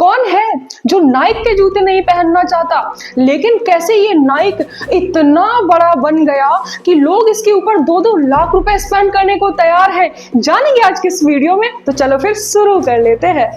कौन है जो नाइक के जूते नहीं पहनना चाहता, लेकिन कैसे ये नाइक इतना बड़ा बन गया कि लोग इसके ऊपर 2-2 लाख रुपए स्पेंड करने को तैयार हैं। जानेंगे आज की इस वीडियो में, तो चलो फिर शुरू कर लेते हैं।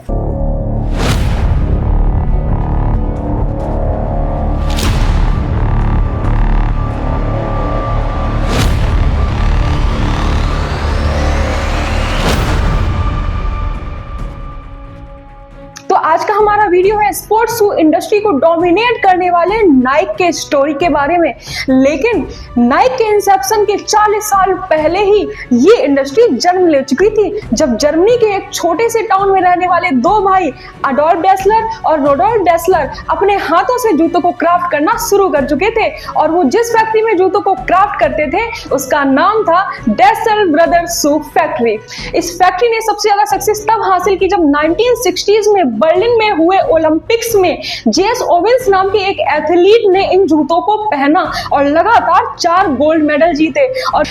तो आज का हमारा वीडियो है स्पोर्ट्स शू इंडस्ट्री को डोमिनेट करने वाले नाइक के स्टोरी के बारे में। लेकिन नाइक के इंसेप्शन के 40 साल पहले ही ये इंडस्ट्री जन्म ले चुकी थी, जब जर्मनी के एक छोटे से टाउन में रहने वाले दो भाई अडोल्फ डेसलर और रोडोल्फ डेसलर अपने हाथों से जूतों को क्राफ्ट करना शुरू कर चुके थे। और वो जिस फैक्ट्री में जूतों को क्राफ्ट करते थे उसका नाम था डेसल ब्रदर्स शू फैक्ट्री। इस फैक्ट्री ने सबसे ज्यादा सक्सेस तब हासिल की जब 1960s में बर्लिन में हुए ओलंपिक्स में जेस ओवेंस नाम के एक एथलीट ने इन जूतों को पहना और लगातार 4 गोल्ड मेडल जीते।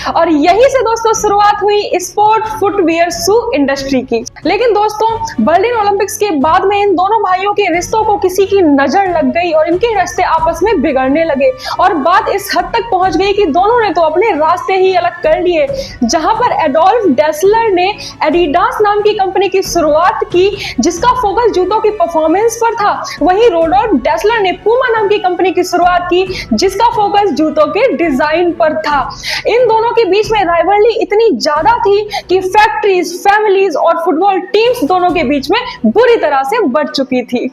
और यहीं से दोस्तों शुरुआत हुई स्पोर्ट फुटवियर शू इंडस्ट्री की। लेकिन दोस्तों बर्लिन ओलंपिक्स के बाद में इन दोनों भाइयों के रिश्तों को किसी की नजर लग गई और इनके रिश्ते आपस में बिगड़ने लगे और बात इस हद तक पहुंच गई कि दोनों ने तो अपने रास्ते ही अलग कर लिए। जहां पर एडोल्फ डेसलर ने एडिडास नाम की कंपनी की शुरुआत की जिसका फोकस जूतों की परफॉर्मेंस पर था, वहीं रोडोल्फ डेसलर ने पूमा नाम की कंपनी की शुरुआत की जिसका फोकस जूतों के डिजाइन पर था। इन दोनों के बीच में राइवलरी इतनी ज्यादा थी कि फैक्ट्रीज, फैमिलीज और फुटबॉल टीम्स दोनों के बीच में बुरी तरह से बढ़ चुकी थी।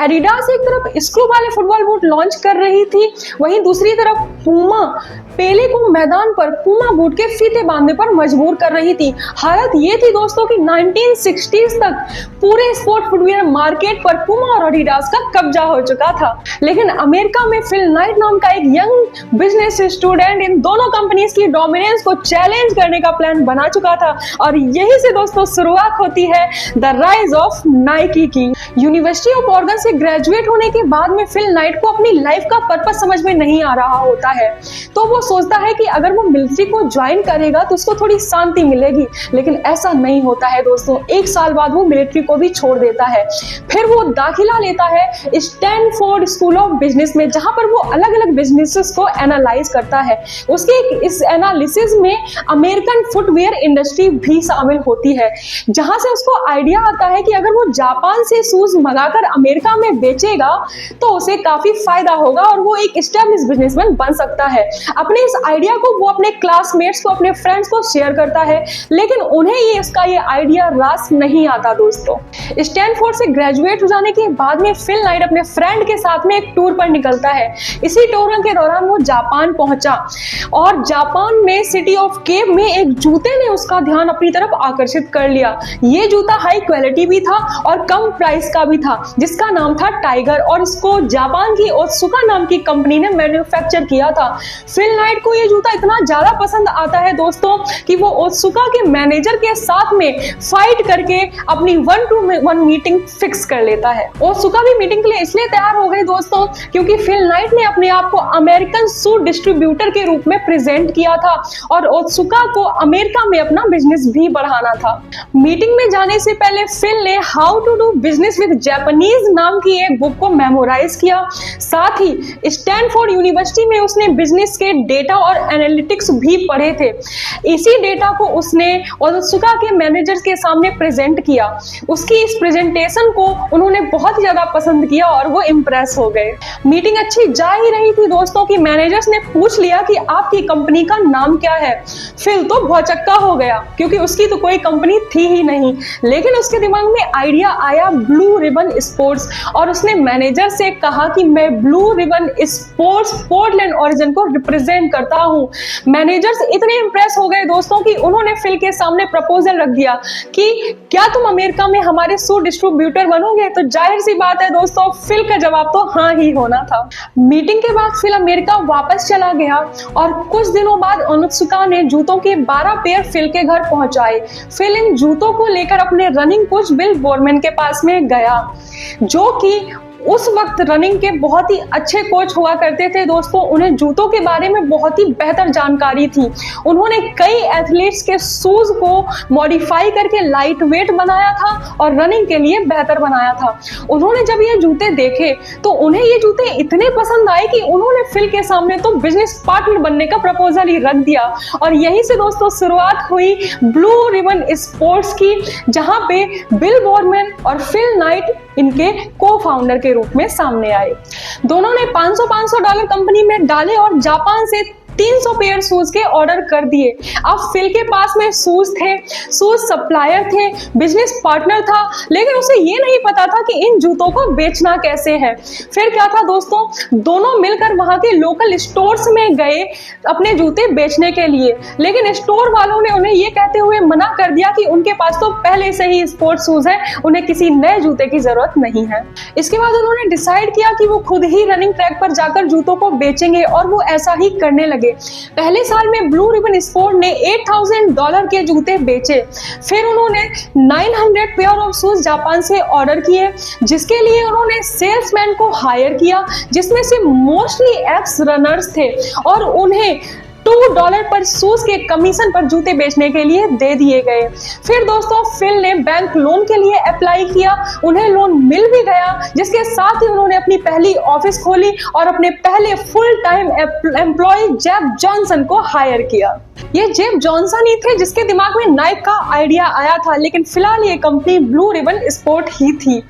एडिडास एक तरफ स्क्रू वाले फुटबॉल बूट लॉन्च कर रही थी, वहीं दूसरी तरफ पूमा पेले को मैदान पर पूमा बूट के फीते बांधने पर मजबूर कर रही थी। हालत ये थी दोस्तों कि 1960s तक पूरे स्पोर्ट फुटवियर मार्केट पर पूमा और एडिडास का कब्जा हो चुका था। लेकिन अमेरिका में फिल नाइट नाम का एक यंग बिजनेस स्टूडेंट इन दोनों कंपनीज की डोमिनेंस को चैलेंज करने का प्लान बना चुका था और यही से दोस्तों शुरुआत होती है द राइज ऑफ नाइकी की। यूनिवर्सिटी ऑफ ऑरेगन से ग्रेजुएट होने के बाद में फिल नाइट को अपनी लाइफ का पर्पस समझ में नहीं आ रहा होता है, तो वो सोचता है कि अगर वो मिलिट्री को ज्वाइन करेगा तो उसको थोड़ी शांति मिलेगी। लेकिन ऐसा नहीं होता है दोस्तों, 1 साल बाद वो मिलिट्री को भी छोड़ देता है। फिर वो दाखिला लेता है स्टैनफोर्ड स्कूल ऑफ बिजनेस में, जहां पर वो अलग अलग बिजनेसेस को एनालाइज करता है। उसके इस एनालिसिस में अमेरिकन फुटवियर इंडस्ट्री भी शामिल होती है, जहां से उसको आइडिया आता है कि अगर वो जापान से शूज मंगाकर अमेरिका में बेचेगा तो उसे काफी फायदा होगा और वो एक एस्टैब्लिश बिजनेसमैन बन सकता है। अपने इस आइडिया को वो अपने क्लासमेट्स को, अपने फ्रेंड्स को शेयर करता है, लेकिन उन्हें ये आइडिया रास नहीं आता दोस्तों। स्टैनफोर्ड से ग्रेजुएट हो जाने के बाद में फिल नाइट अपने फ्रेंड के साथ में एक टूर पर निकलता है। इसी टूर के दौरान वो जापान पहुंचा और जापान में सिटी ऑफ केप में एक जूते ने उसका ध्यान अपनी तरफ आकर्षित कर लिया। ये जूता हाई क्वालिटी भी था और कम प्राइस का भी था, जिसका नाम था टाइगर और इसको जापान की ओत्सुका नाम की कंपनी ने मैन्युफैक्चर किया था। फिल नाइट को ये जूता इतना ज्यादा पसंद आता है दोस्तों कि वो ओत्सुका के मैनेजर के साथ में फाइट करके अपनी 1-to-1 मीटिंग फिक्स कर लेता है। ओत्सुका भी मीटिंग के लिए इसलिए तैयार हो गए दोस्तों क्योंकि फिल नाइट ने अपने आप को अमेरिकन शू डिस्ट्रीब्यूटर के रूप में प्रेजेंट किया था और ओत्सुका को अमेरिका में अपना बिजनेस भी बढ़ाना था। मीटिंग में जाने से पहले फिल ने how to do business with Japanese नाम की एक बुक को मेमोराइज किया। साथ ही स्टैनफोर्ड यूनिवर्सिटी में उसने बिजनेस के डेटा और एनालिटिक्स भी पढ़े थे। इसी डेटा को उसने ओत्सुका के मैनेजर्स के सामने प्रेजेंट किया। उसकी इस प्रेजेंटेशन को उन्होंने बहुत ज्यादा पसंद किया और वो इम्प्रेस हो गए। मीटिंग अच्छी जा ही रही थी दोस्तों कि मैनेजर्स ने पूछ लिया कि आपकी कंपनी का नाम क्या है। फिल तो भौचक्का हो गया क्योंकि उसकी तो कोई कंपनी थी ही नहीं, लेकिन उसके दिमाग में आइडिया आया ब्लू रिबन स्पोर्ट्स और उसने मैनेजर से कहा कि मैं blue ribbon sports Portland origin को रिप्रेजेंट करता हूं। मैनेजर्स इतने इंप्रेस हो गए दोस्तों कि उन्होंने फिल के सामने प्रपोजल रख दिया कि क्या तुम अमेरिका में हमारे शू डिस्ट्रीब्यूटर बनोगे। तो जाहिर सी बात है दोस्तों, फिल का जवाब तो हाँ ही होना था। मीटिंग के बाद फिल अमेरिका वापस चला गया और कुछ दिनों बाद ओत्सुका ने जूतों के 12 पेयर फिल के घर पहुंचाए। फिल इन जूतों को लेकर अपने रनिंग कोच बिल बोरमैन के पास में गया जो कि उस वक्त रनिंग के बहुत ही अच्छे कोच हुआ करते थे दोस्तों। उन्हें जूतों के बारे में बहुत ही बेहतर जानकारी थी। उन्होंने कई एथलीट्स के शूज को मॉडिफाई करके लाइट वेट बनाया था और रनिंग के लिए बेहतर बनाया था। उन्होंने जब ये जूते देखे तो उन्हें ये जूते इतने पसंद आए कि उन्होंने फिल के सामने तो बिजनेस पार्टनर बनने का प्रपोजल ही रख दिया। और यहीं से दोस्तों शुरुआत हुई ब्लू रिबन स्पोर्ट्स की, जहां पे बिल बोरमैन और फिल नाइट इनके को फाउंडर के रूप में सामने आए। दोनों ने $500 कंपनी में डाले और जापान से 300 पेयर शूज के ऑर्डर कर दिए। अब फिल के पास में शूज थे, शूज सप्लायर थे, बिजनेस पार्टनर था, लेकिन उसे ये नहीं पता था कि इन जूतों को बेचना कैसे है। फिर क्या था दोस्तों, दोनों मिलकर वहां के लोकल स्टोर्स में गए अपने जूते बेचने के लिए, लेकिन स्टोर वालों ने उन्हें ये कहते हुए मना कर दिया कि उनके पास तो पहले से ही स्पोर्ट्स शूज है, उन्हें किसी नए जूते की जरूरत नहीं है। इसके बाद उन्होंने डिसाइड किया कि वो खुद ही रनिंग ट्रैक पर जाकर जूतों को बेचेंगे और वो ऐसा ही करने लगे। पहले साल में ब्लू रिबन स्पोर्ट ने $8,000 के जूते बेचे। फिर उन्होंने 900 पेयर ऑफ शूज जापान से ऑर्डर किए, जिसके लिए उन्होंने सेल्समैन को हायर किया, जिसमें से मोस्टली एक्स रनर्स थे, और उन्हें $2 पर शूज के कमीशन पर जूते बेचने के लिए दे दिए गए। फिर दोस्तों फिल ने बैंक लोन के लिए अप्लाई किया, उन्हें लोन मिल भी गया, जिसके साथ ही उन्होंने अपनी पहली ऑफिस खोली और अपने पहले full time employ Jeff Johnson को हायर किया। ये जेफ जॉनसन ही थे जिसके दिमाग में नाइक का आइडिया आया था, लेकिन फिलहाल ये कंपनी ब्लू रिबन स्पोर्ट ही थी।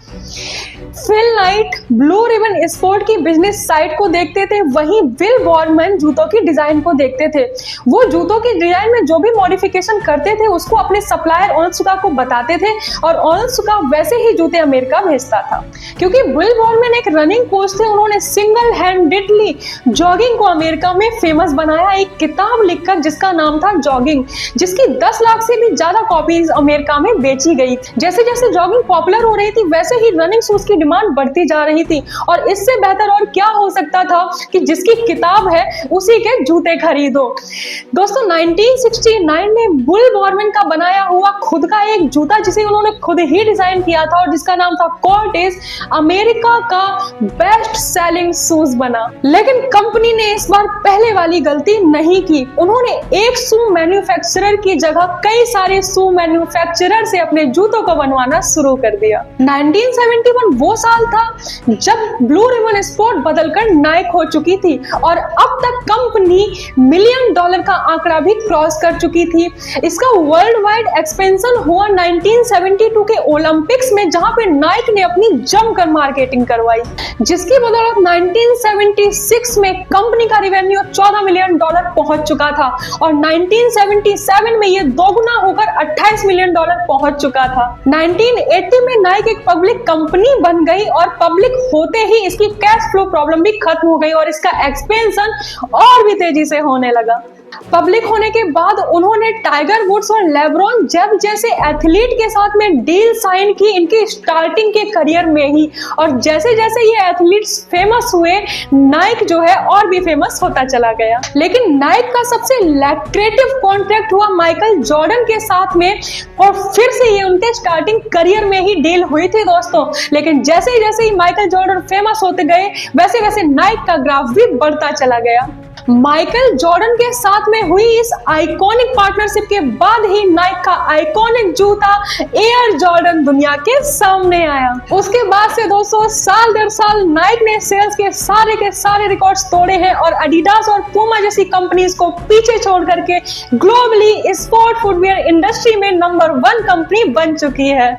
Phil Knight blue ribbon sport की बिजनेस साइट को देखते थे, वहीं बिल बोरमैन जूतों की डिजाइन को देखते थे। वो जूतों की डिजाइन में जो भी मॉडिफिकेशन करते थे उसको अपने सप्लायर ओनत्सुका को बताते थे, और ओनत्सुका वैसे ही जूते अमेरिका भेजता था। क्योंकि बिल बोरमैन एक रनिंग कोच थे, उन्होंने सिंगल हैंडेडली जॉगिंग को अमेरिका में फेमस बनाया, एक किताब लिखकर जिसका नाम था जॉगिंग, जिसकी 10 लाख से भी ज्यादा कॉपीज अमेरिका में बेची गई। जैसे जैसे जॉगिंग पॉपुलर हो रही थी वैसे ही रनिंग शूज की डिमांड बढ़ती जा रही थी, और इससे बेहतर और क्या हो सकता था कि जिसकी किताब है उसी के जूते खरीदो। दोस्तों 1969 में बिल बोरमैन का बनाया हुआ खुद का एक जूता, जिसे उन्होंने खुद ही डिजाइन किया था और जिसका नाम था कॉर्टेज, अमेरिका का बेस्ट सेलिंग शूज बना। लेकिन कंपनी ने इस बार पहले वाली गलती नहीं की। उन्होंने एक शू मैन्युफैक्चरर की जगह कई सारे शू मैन्युफैक्चरर से अपने जूतों को बनवाना शुरू कर दिया। 1971 वो साल था जब ब्लू रिबन स्पोर्ट बदलकर नाइक हो चुकी थी, और अब तक कंपनी $1 मिलियन का आंकड़ा भी क्रॉस कर चुकी थी। इसका वर्ल्ड वाइड एक्सपेंशन हुआ 1972 के ओलंपिक्स में, जहां पे नाइक ने अपनी जमकर मार्केटिंग करवाई, जिसकी बदौलत 1976 में कंपनी का रेवेन्यू $14 मिलियन पहुंच चुका था, और 1977 में ये दोगुना होकर $28 मिलियन पहुंच चुका था। 1980 में नाइक एक पब्लिक कंपनी बन गई, और पब्लिक होते ही इसकी कैश फ्लो प्रॉब्लम भी खत्म हो गई और इसका एक्सपेंशन और भी तेजी से होने लगा। पब्लिक होने के बाद उन्होंने टाइगर वुड्स और लेब्रॉन जेम्स जैसे एथलीट के साथ में डील साइन की इनके स्टार्टिंग के करियर में ही, और जैसे जैसे ये एथलीट्स फेमस हुए नाइक जो है और भी फेमस होता चला गया। लेकिन नाइक का सबसे लैक्रेटिव कॉन्ट्रैक्ट हुआ माइकल जॉर्डन के साथ में, और फिर से ये उनके स्टार्टिंग करियर में ही डील हुई थी दोस्तों। लेकिन जैसे जैसे ही माइकल जॉर्डन फेमस होते गए वैसे वैसे नाइक का ग्राफ भी बढ़ता चला गया। माइकल जॉर्डन के साथ में हुई इस आइकॉनिक पार्टनरशिप के बाद ही नाइक का आइकॉनिक जूता एयर जॉर्डन दुनिया के सामने आया। उसके बाद से दोस्तों साल दर साल नाइक ने सेल्स के सारे रिकॉर्ड्स तोड़े हैं, और एडिडास और पूमा जैसी कंपनीज को पीछे छोड़ करके ग्लोबली स्पोर्ट फुटवियर इंडस्ट्री में नंबर 1 कंपनी बन चुकी है।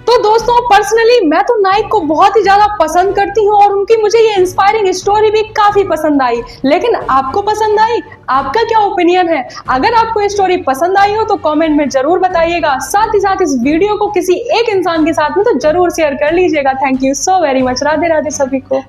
तो दोस्तों पर्सनली मैं तो नाइक को बहुत ही ज्यादा पसंद करती हूँ, और उनकी मुझे ये इंस्पायरिंग स्टोरी भी काफी पसंद आई। लेकिन आपको पसंद आई? आपका क्या ओपिनियन है? अगर आपको ये स्टोरी पसंद आई हो तो कमेंट में जरूर बताइएगा। साथ ही साथ इस वीडियो को किसी एक इंसान के साथ में तो जरूर शेयर कर लीजिएगा। Thank you so very much. Radhe Radhe सभी को।